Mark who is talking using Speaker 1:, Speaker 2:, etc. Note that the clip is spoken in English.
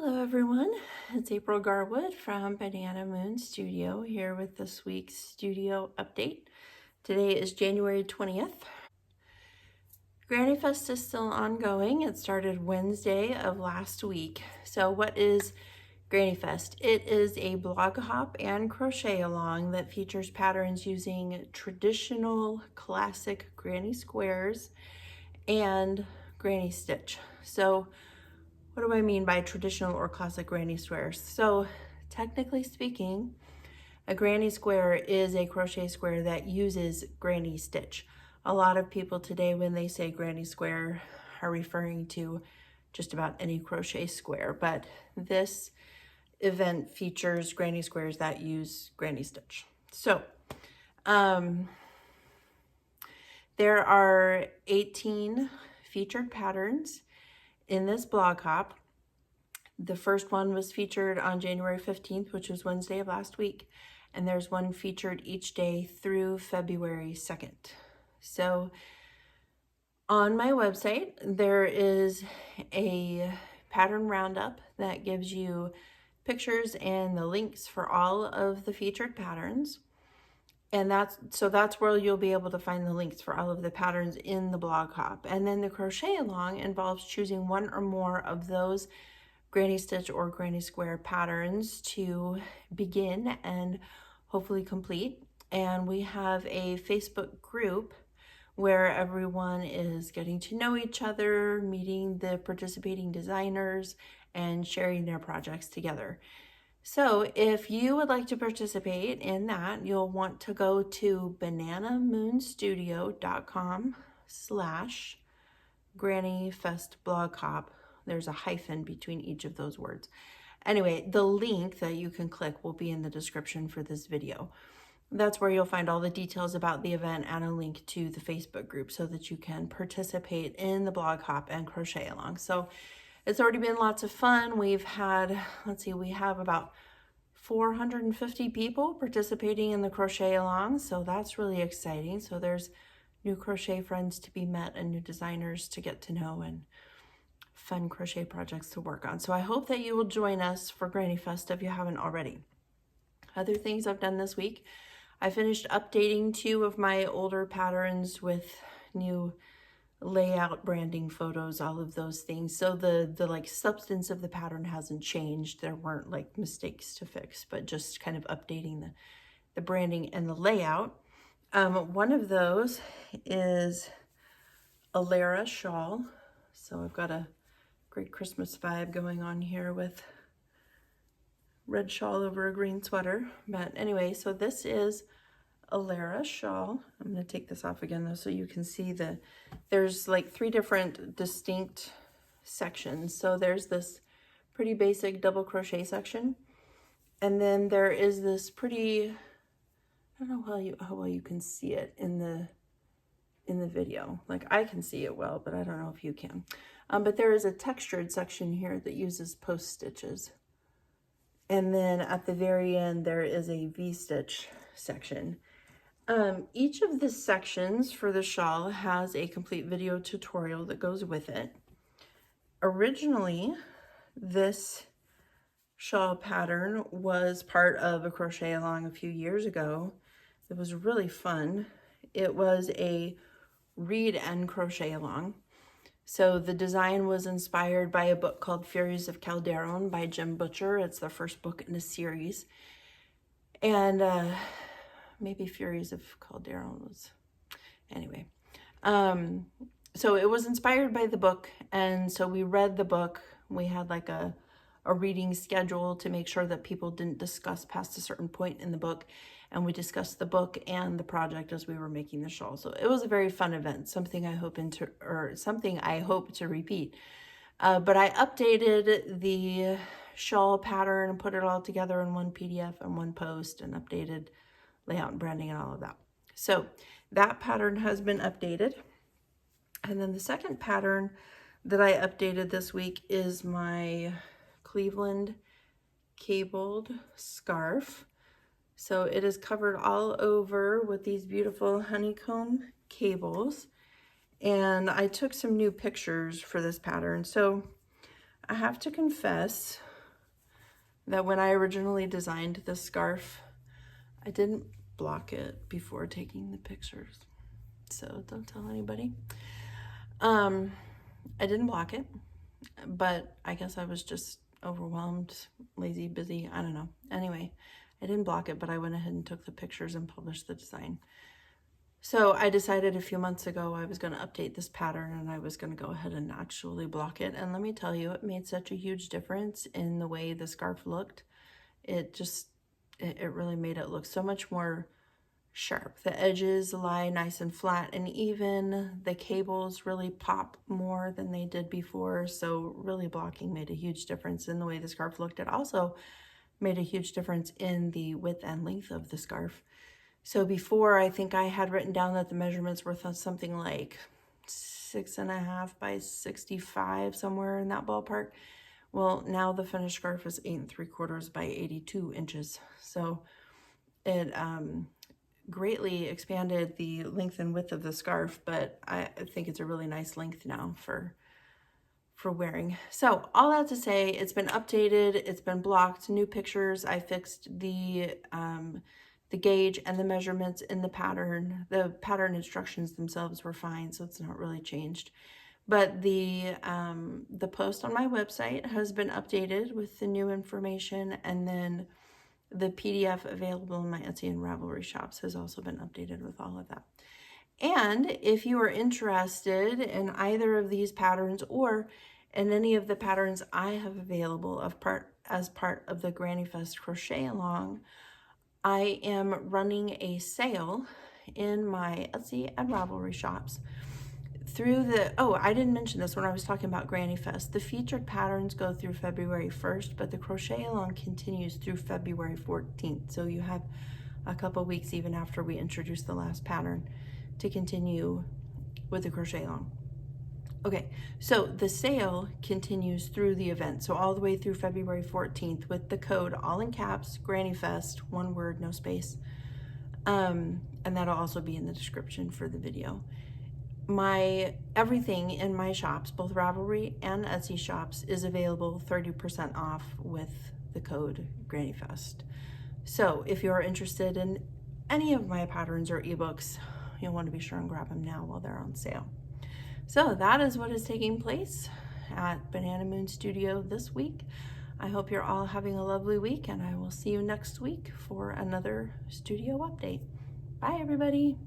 Speaker 1: Hello everyone, it's April Garwood from Banana Moon Studio here with this week's studio update. Today is January 20th. Granny Fest is still ongoing. It started Wednesday of last week. So what is Granny Fest? It is a blog hop and crochet along that features patterns using traditional classic granny squares and granny stitch. So what do I mean by traditional or classic granny squares? So technically speaking, a granny square is a crochet square that uses granny stitch. A lot of people today, when they say granny square, are referring to just about any crochet square, but this event features granny squares that use granny stitch. So there are 18 featured patterns in this blog hop. The first one was featured on January 15th, which was Wednesday of last week, and there's one featured each day through February 2nd. So on my website, there is a pattern roundup that gives you pictures and the links for all of the featured patterns. And that's where you'll be able to find the links for all of the patterns in the blog hop. And then the crochet along involves choosing one or more of those granny stitch or granny square patterns to begin and hopefully complete. And we have a Facebook group where everyone is getting to know each other, meeting the participating designers, and sharing their projects together. So if you would like to participate in that, you'll want to go to bananamoonstudio.com/grannyfestbloghop. There's a hyphen between each of those words. Anyway, the link that you can click will be in the description for this video. That's where you'll find all the details about the event and a link to the Facebook group so that you can participate in the blog hop and crochet along. So it's already been lots of fun. We've had, we have about 450 people participating in the crochet along. So that's really exciting. So there's new crochet friends to be met and new designers to get to know and fun crochet projects to work on. So I hope that you will join us for Granny Fest if you haven't already. Other things I've done this week, I finished updating 2 of my older patterns with new layout, branding, photos, all of those things. So the like substance of the pattern hasn't changed. There weren't like mistakes to fix, but just kind of updating the branding and the layout. One of those is Alera shawl. So I've got a great Christmas vibe going on here with red shawl over a green sweater. But anyway, so this is Alera shawl. I'm going to take this off again though so you can see there's like 3 different distinct sections. So there's this pretty basic double crochet section, and then there is this pretty, I don't know how well you can see it in the video. Like I can see it well, but I don't know if you can. But there is a textured section here that uses post stitches. And then at the very end, there is a V-stitch section. Each of the sections for the shawl has a complete video tutorial that goes with it. Originally, this shawl pattern was part of a crochet along a few years ago. It was really fun. It was a read and crochet along. So the design was inspired by a book called Furies of Calderon by Jim Butcher. It's the first book in a series. And maybe Furies of Calderon was, anyway. So it was inspired by the book. And so we read the book. We had like a reading schedule to make sure that people didn't discuss past a certain point in the book. And we discussed the book and the project as we were making the shawl. So it was a very fun event, something I hope to repeat. But I updated the shawl pattern and put it all together in one PDF and one post, and updated layout and branding and all of that. So that pattern has been updated. And then the second pattern that I updated this week is my Cleveland cabled scarf. So it is covered all over with these beautiful honeycomb cables. And I took some new pictures for this pattern. So I have to confess, that when I originally designed this scarf, I didn't block it before taking the pictures. So don't tell anybody. I didn't block it, but I guess I was just overwhelmed, lazy, busy, I don't know. Anyway, I didn't block it, but I went ahead and took the pictures and published the design. So I decided a few months ago I was going to update this pattern and I was going to go ahead and actually block it. And let me tell you, it made such a huge difference in the way the scarf looked. It really made it look so much more sharp. The edges lie nice and flat and even. The cables really pop more than they did before. So really blocking made a huge difference in the way the scarf looked. It also made a huge difference in the width and length of the scarf. So before, I think I had written down that the measurements were something like 6.5 by 65, somewhere in that ballpark. Well, now the finished scarf is 8 3/4 by 82 inches. So it greatly expanded the length and width of the scarf, but I think it's a really nice length now for wearing. So all that to say, it's been updated, it's been blocked, new pictures. I fixed the gauge and the measurements in the pattern. The pattern instructions themselves were fine, so it's not really changed. But the post on my website has been updated with the new information, and then the PDF available in my Etsy and Ravelry shops has also been updated with all of that. And if you are interested in either of these patterns or in any of the patterns I have available as part of the Granny Fest Crochet Along, I am running a sale in my Etsy and Ravelry shops through I didn't mention this when I was talking about Granny Fest. The featured patterns go through February 1st, but the Crochet Along continues through February 14th. So you have a couple weeks even after we introduce the last pattern to continue with the Crochet Along. Okay, so the sale continues through the event, so all the way through February 14th with the code, all in caps, Granny Fest, one word, no space. And that'll also be in the description for the video. Everything in my shops, both Ravelry and Etsy shops, is available 30% off with the code Granny Fest. So if you're interested in any of my patterns or ebooks, you'll want to be sure and grab them now while they're on sale. So that is what is taking place at Banana Moon Studio this week. I hope you're all having a lovely week, and I will see you next week for another studio update. Bye, everybody.